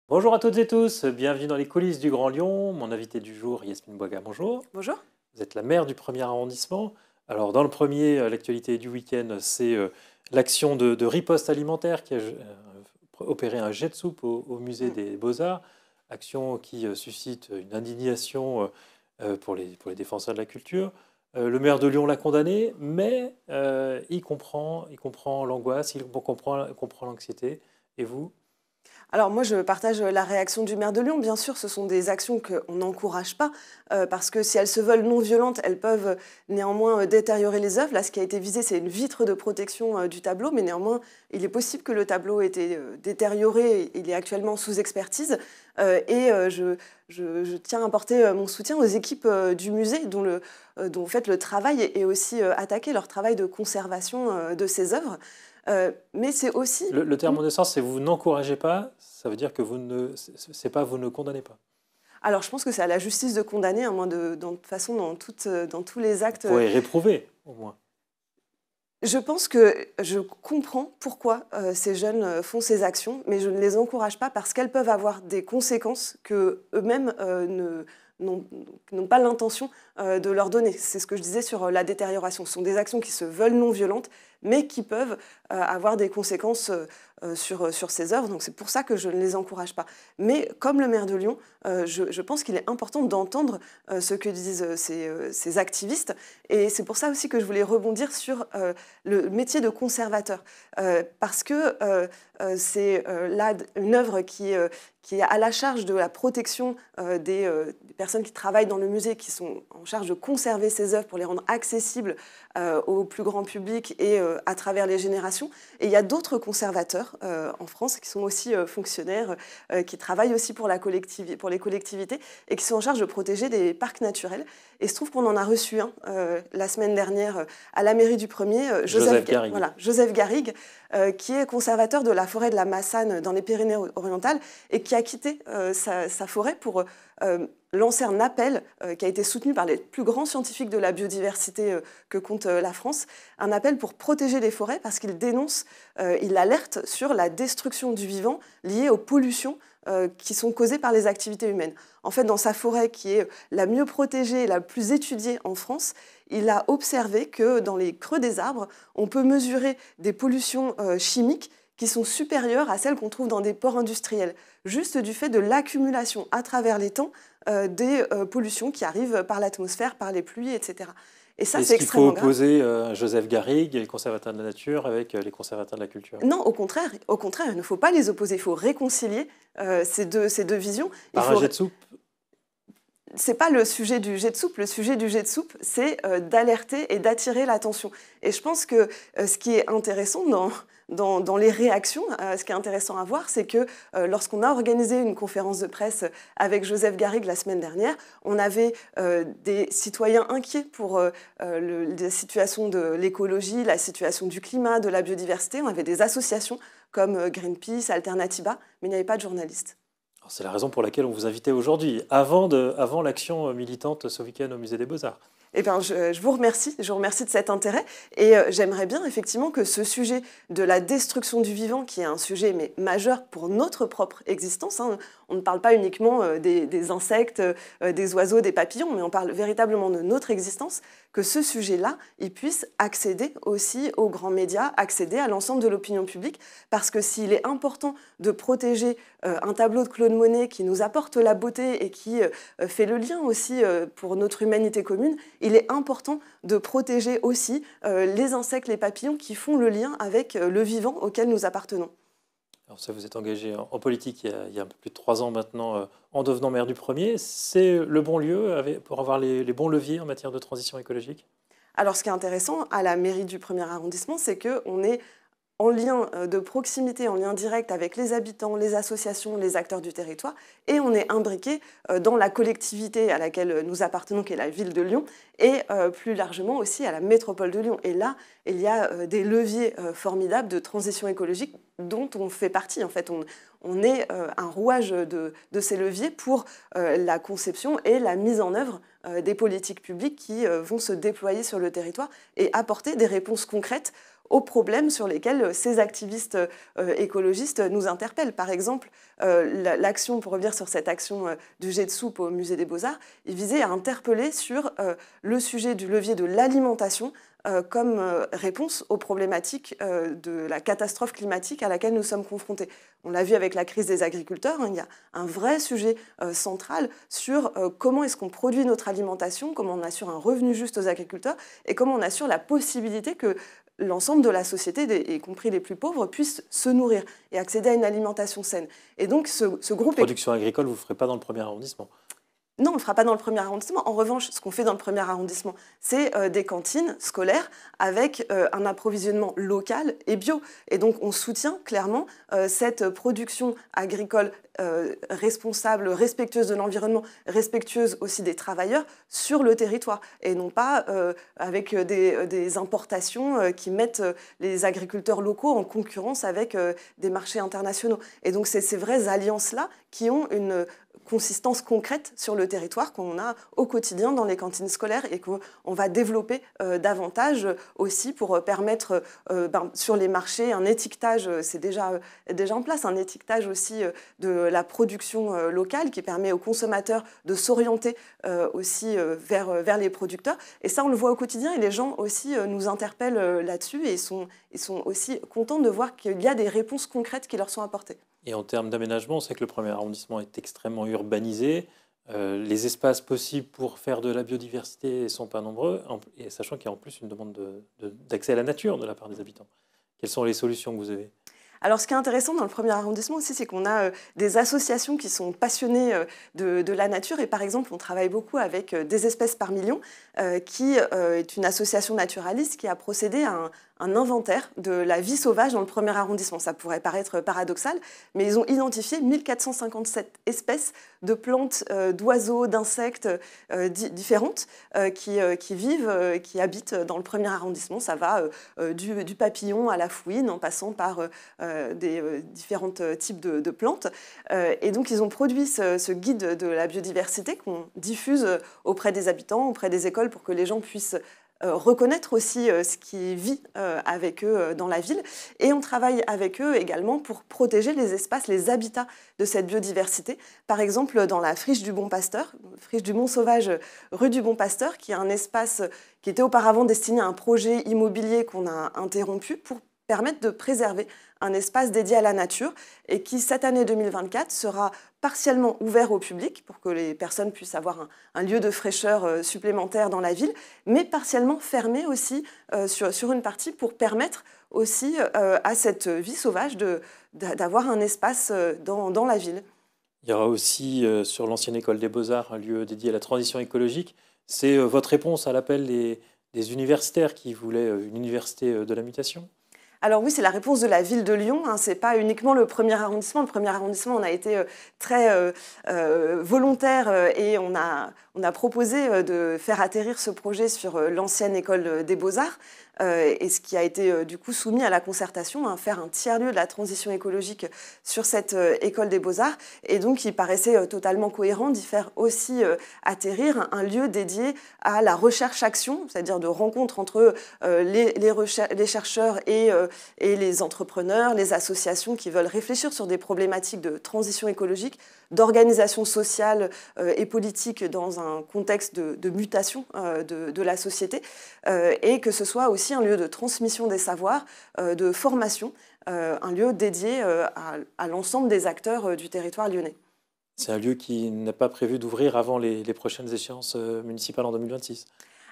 Bonjour à toutes et tous, bienvenue dans les coulisses du Grand Lyon. Mon invité du jour, Yasmine Bouaga, bonjour. Bonjour. Vous êtes la maire du premier arrondissement. Alors dans le premier, l'actualité du week-end, c'est l'action de riposte alimentaire qui a opéré un jet de soupe au musée Mm. des Beaux-Arts. Action qui suscite une indignation pour les défenseurs de la culture. Le maire de Lyon l'a condamné, mais il comprend l'angoisse, il comprend l'anxiété. Et vous? Alors moi, je partage la réaction du maire de Lyon. Bien sûr, ce sont des actions qu'on n'encourage pas, parce que si elles se veulent non violentes, elles peuvent néanmoins détériorer les œuvres. Là, ce qui a été visé, c'est une vitre de protection du tableau, mais néanmoins, il est possible que le tableau ait été détérioré. Il est actuellement sous expertise. Je tiens à apporter mon soutien aux équipes du musée, dont en fait, le travail est aussi attaqué, leur travail de conservation de ces œuvres. Mais c'est aussi... Le terme de sens, c'est vous n'encouragez pas, ça veut dire que vous ne, c'est pas vous ne condamnez pas. Alors, je pense que c'est à la justice de condamner, à moins de toute façon, dans tous les Vous actes. pourrez réprouver, au moins. Je pense que je comprends pourquoi ces jeunes font ces actions, mais je ne les encourage pas parce qu'elles peuvent avoir des conséquences que eux-mêmes n'ont n'ont pas l'intention de leur donner. C'est ce que je disais sur la détérioration. Ce sont des actions qui se veulent non violentes, mais qui peuvent avoir des conséquences sur ces œuvres. Donc c'est pour ça que je ne les encourage pas. Mais comme le maire de Lyon, je pense qu'il est important d'entendre ce que disent ces activistes. Et c'est pour ça aussi que je voulais rebondir sur le métier de conservateur. Parce que c'est là une œuvre qui est à la charge de la protection des personnes qui travaillent dans le musée, qui sont en charge de conserver ces œuvres pour les rendre accessibles au plus grand public et à travers les générations. Et il y a d'autres conservateurs en France qui sont aussi fonctionnaires, qui travaillent aussi pour les collectivités et qui sont en charge de protéger des parcs naturels. Et il se trouve qu'on en a reçu un la semaine dernière à la mairie du Premier, Joseph Garrigue. voilà, Joseph Garrigue, qui est conservateur de la forêt de la Massane dans les Pyrénées-Orientales et qui a quitté sa forêt pour lancer un appel qui a été soutenu par les plus grands scientifiques de la biodiversité que compte la France, un appel pour protéger les forêts parce qu'il dénonce, il alerte sur la destruction du vivant liée aux pollutions qui sont causées par les activités humaines. En fait, dans sa forêt qui est la mieux protégée et la plus étudiée en France, il a observé que dans les creux des arbres, on peut mesurer des pollutions chimiques qui sont supérieures à celles qu'on trouve dans des ports industriels, juste du fait de l'accumulation à travers les temps des pollutions qui arrivent par l'atmosphère, par les pluies, etc. Et ça, Est-ce c'est qu'il faut extrêmement grave. opposer Joseph Garrigue, les conservateurs de la nature, avec les conservateurs de la culture? Non, au contraire, il ne faut pas les opposer, il faut réconcilier ces deux visions. Par un jet de soupe? C'est pas le sujet du jet de soupe. Le sujet du jet de soupe, c'est d'alerter et d'attirer l'attention. Et je pense que ce qui est intéressant dans les réactions, ce qui est intéressant à voir, c'est que lorsqu'on a organisé une conférence de presse avec Joseph Garrigue la semaine dernière, on avait des citoyens inquiets pour la situation de l'écologie, la situation du climat, de la biodiversité. On avait des associations comme Greenpeace, Alternativa, mais il n'y avait pas de journalistes. C'est la raison pour laquelle on vous invitait aujourd'hui, avant l'action militante ce week-end au Musée des Beaux-Arts. Eh bien, je vous remercie de cet intérêt et j'aimerais bien effectivement que ce sujet de la destruction du vivant, qui est un sujet mais majeur pour notre propre existence, hein, on ne parle pas uniquement des insectes, des oiseaux, des papillons, mais on parle véritablement de notre existence, que ce sujet-là, il puisse accéder aussi aux grands médias, accéder à l'ensemble de l'opinion publique, parce que s'il est important de protéger un tableau de Claude Monet qui nous apporte la beauté et qui fait le lien aussi pour notre humanité commune, il est important de protéger aussi les insectes, les papillons qui font le lien avec le vivant auquel nous appartenons. Alors ça, vous êtes engagé en politique il y a un peu plus de 3 ans maintenant, en devenant maire du premier. C'est le bon lieu pour avoir les bons leviers en matière de transition écologique? Alors ce qui est intéressant à la mairie du premier arrondissement, c'est qu'on est en lien de proximité, en lien direct avec les habitants, les associations, les acteurs du territoire, et on est imbriqué dans la collectivité à laquelle nous appartenons, qui est la ville de Lyon, et plus largement aussi à la métropole de Lyon. Et là, il y a des leviers formidables de transition écologique dont on fait partie. En fait, on est un rouage de ces leviers pour la conception et la mise en œuvre des politiques publiques qui vont se déployer sur le territoire et apporter des réponses concrètes aux problèmes sur lesquels ces activistes écologistes nous interpellent. Par exemple, l'action, pour revenir sur cette action du jet de soupe au Musée des Beaux-Arts, il visait à interpeller sur le sujet du levier de l'alimentation comme réponse aux problématiques de la catastrophe climatique à laquelle nous sommes confrontés. On l'a vu avec la crise des agriculteurs, il y a un vrai sujet central sur comment est-ce qu'on produit notre alimentation, comment on assure un revenu juste aux agriculteurs et comment on assure la possibilité que l'ensemble de la société, y compris les plus pauvres, puissent se nourrir et accéder à une alimentation saine. Et donc ce groupe... Production agricole, vous ne ferez pas dans le premier arrondissement? Non, on ne le fera pas dans le premier arrondissement. En revanche, ce qu'on fait dans le premier arrondissement, c'est des cantines scolaires avec un approvisionnement local et bio. Et donc, on soutient clairement cette production agricole responsable, respectueuse de l'environnement, respectueuse aussi des travailleurs sur le territoire. Et non pas avec des importations qui mettent les agriculteurs locaux en concurrence avec des marchés internationaux. Et donc, c'est ces vraies alliances-là qui ont une consistance concrète sur le territoire qu'on a au quotidien dans les cantines scolaires et qu'on va développer davantage aussi pour permettre sur les marchés un étiquetage, c'est déjà en place, un étiquetage aussi de la production locale qui permet aux consommateurs de s'orienter aussi vers les producteurs. Et ça, on le voit au quotidien et les gens aussi nous interpellent là-dessus et ils sont aussi contents de voir qu'il y a des réponses concrètes qui leur sont apportées. Et en termes d'aménagement, on sait que le premier arrondissement est extrêmement urbanisé. Les espaces possibles pour faire de la biodiversité ne sont pas nombreux, et sachant qu'il y a en plus une demande d'accès à la nature de la part des habitants. Quelles sont les solutions que vous avez ? Alors, ce qui est intéressant dans le premier arrondissement aussi, c'est qu'on a des associations qui sont passionnées de la nature. Et par exemple, on travaille beaucoup avec Des espèces par million, qui est une association naturaliste qui a procédé à un inventaire de la vie sauvage dans le premier arrondissement. Ça pourrait paraître paradoxal, mais ils ont identifié 1457 espèces de plantes, d'oiseaux, d'insectes différentes qui vivent, qui habitent dans le premier arrondissement. Ça va du papillon à la fouine, en passant par des différents types de plantes. Et donc, ils ont produit ce guide de la biodiversité qu'on diffuse auprès des habitants, auprès des écoles, pour que les gens puissent reconnaître aussi ce qui vit avec eux dans la ville. Et on travaille avec eux également pour protéger les espaces, les habitats de cette biodiversité. Par exemple, dans la friche du Bon Pasteur, friche du Mont Sauvage, rue du Bon Pasteur, qui est un espace qui était auparavant destiné à un projet immobilier qu'on a interrompu pour permettre de préserver un espace dédié à la nature et qui, cette année 2024, sera partiellement ouvert au public pour que les personnes puissent avoir un lieu de fraîcheur supplémentaire dans la ville, mais partiellement fermé aussi sur une partie pour permettre aussi à cette vie sauvage d'avoir un espace dans la ville. Il y aura aussi sur l'ancienne école des Beaux-Arts un lieu dédié à la transition écologique. C'est votre réponse à l'appel des universitaires qui voulaient une université de la mutation ? Alors oui, c'est la réponse de la ville de Lyon. Ce n'est pas uniquement le premier arrondissement. Le premier arrondissement, on a été très volontaire et on a proposé de faire atterrir ce projet sur l'ancienne école des Beaux-Arts. Et ce qui a été du coup soumis à la concertation, faire un tiers-lieu de la transition écologique sur cette école des Beaux-Arts. Et donc, il paraissait totalement cohérent d'y faire aussi atterrir un lieu dédié à la recherche-action, c'est-à-dire de rencontre entre les chercheurs et les entrepreneurs, les associations qui veulent réfléchir sur des problématiques de transition écologique, d'organisation sociale et politique dans un contexte de mutation de la société, et que ce soit aussi un lieu de transmission des savoirs, de formation, un lieu dédié à l'ensemble des acteurs du territoire lyonnais. C'est un lieu qui n'a pas prévu d'ouvrir avant les prochaines échéances municipales en 2026.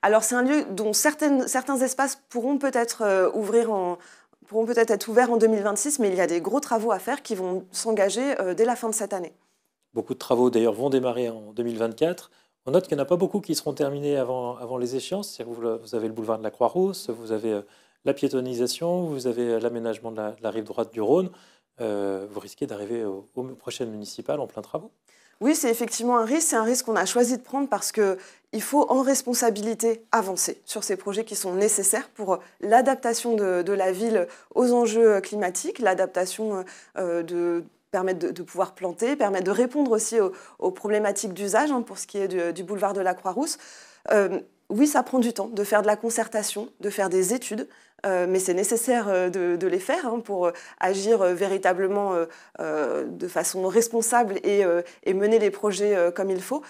Alors c'est un lieu dont certains espaces pourront peut-être être ouverts en 2026, mais il y a des gros travaux à faire qui vont s'engager dès la fin de cette année. Beaucoup de travaux d'ailleurs vont démarrer en 2024. On note qu'il n'y en a pas beaucoup qui seront terminés avant les échéances. Vous avez le boulevard de la Croix-Rousse, vous avez la piétonisation, vous avez l'aménagement de la rive droite du Rhône. Vous risquez d'arriver aux prochaines municipales en plein travaux. Oui, c'est effectivement un risque. C'est un risque qu'on a choisi de prendre parce qu'il faut en responsabilité avancer sur ces projets qui sont nécessaires pour l'adaptation de la ville aux enjeux climatiques, l'adaptation permettre de pouvoir planter, permettre de répondre aussi aux problématiques d'usage pour ce qui est du boulevard de la Croix-Rousse. Oui, ça prend du temps de faire de la concertation, de faire des études, mais c'est nécessaire de les faire pour agir véritablement de façon responsable et mener les projets comme il faut.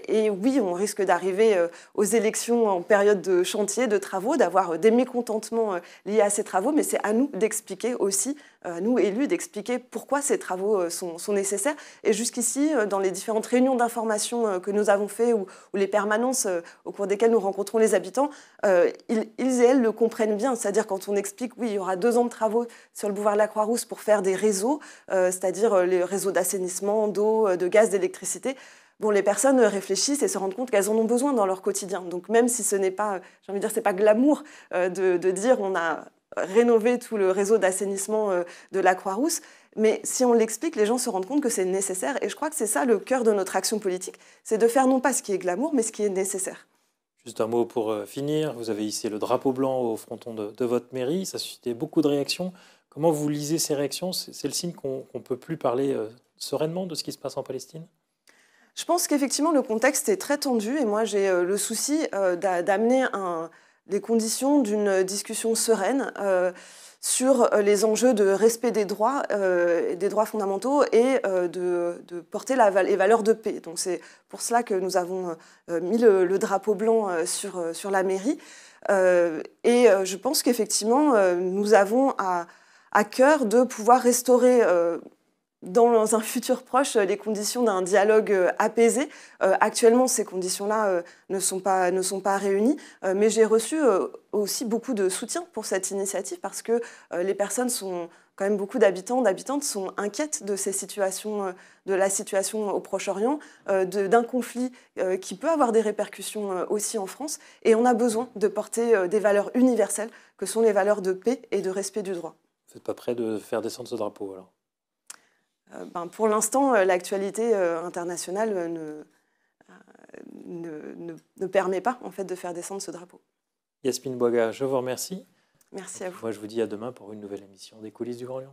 Et oui, on risque d'arriver aux élections en période de chantier, de travaux, d'avoir des mécontentements liés à ces travaux, mais c'est à nous d'expliquer aussi, à nous élus, d'expliquer pourquoi ces travaux sont nécessaires. Et jusqu'ici, dans les différentes réunions d'information que nous avons fait ou les permanences au cours desquelles nous rencontrons les habitants, ils et elles le comprennent bien. C'est-à-dire quand on explique, oui, il y aura 2 ans de travaux sur le boulevard de la Croix-Rousse pour faire des réseaux, c'est-à-dire les réseaux d'assainissement, d'eau, de gaz, d'électricité. Bon, les personnes réfléchissent et se rendent compte qu'elles en ont besoin dans leur quotidien. Donc même si ce n'est pas, j'ai envie de dire, c'est pas glamour de dire on a rénové tout le réseau d'assainissement de la Croix-Rousse, mais si on l'explique, les gens se rendent compte que c'est nécessaire. Et je crois que c'est ça le cœur de notre action politique, c'est de faire non pas ce qui est glamour, mais ce qui est nécessaire. Juste un mot pour finir. Vous avez hissé le drapeau blanc au fronton de votre mairie. Ça a suscité beaucoup de réactions. Comment vous lisez ces réactions? C'est le signe qu'on ne peut plus parler sereinement de ce qui se passe en Palestine? Je pense qu'effectivement, le contexte est très tendu et moi, j'ai le souci d'amener les conditions d'une discussion sereine sur les enjeux de respect des droits fondamentaux et de porter les valeurs de paix. Donc c'est pour cela que nous avons mis le drapeau blanc sur la mairie. Et je pense qu'effectivement, nous avons à cœur de pouvoir restaurer dans un futur proche les conditions d'un dialogue apaisé. Actuellement, ces conditions-là ne sont pas réunies, mais j'ai reçu aussi beaucoup de soutien pour cette initiative parce que les personnes sont quand même beaucoup d'habitants, d'habitantes sont inquiètes de ces situations, de la situation au Proche-Orient, d'un conflit qui peut avoir des répercussions aussi en France. Et on a besoin de porter des valeurs universelles que sont les valeurs de paix et de respect du droit. Vous n'êtes pas prêt de faire descendre ce drapeau alors? Pour l'instant, l'actualité internationale ne permet pas en fait, de faire descendre ce drapeau. Yasmine Bouaga, je vous remercie. Merci à vous. Moi, je vous dis à demain pour une nouvelle émission des coulisses du Grand Lyon.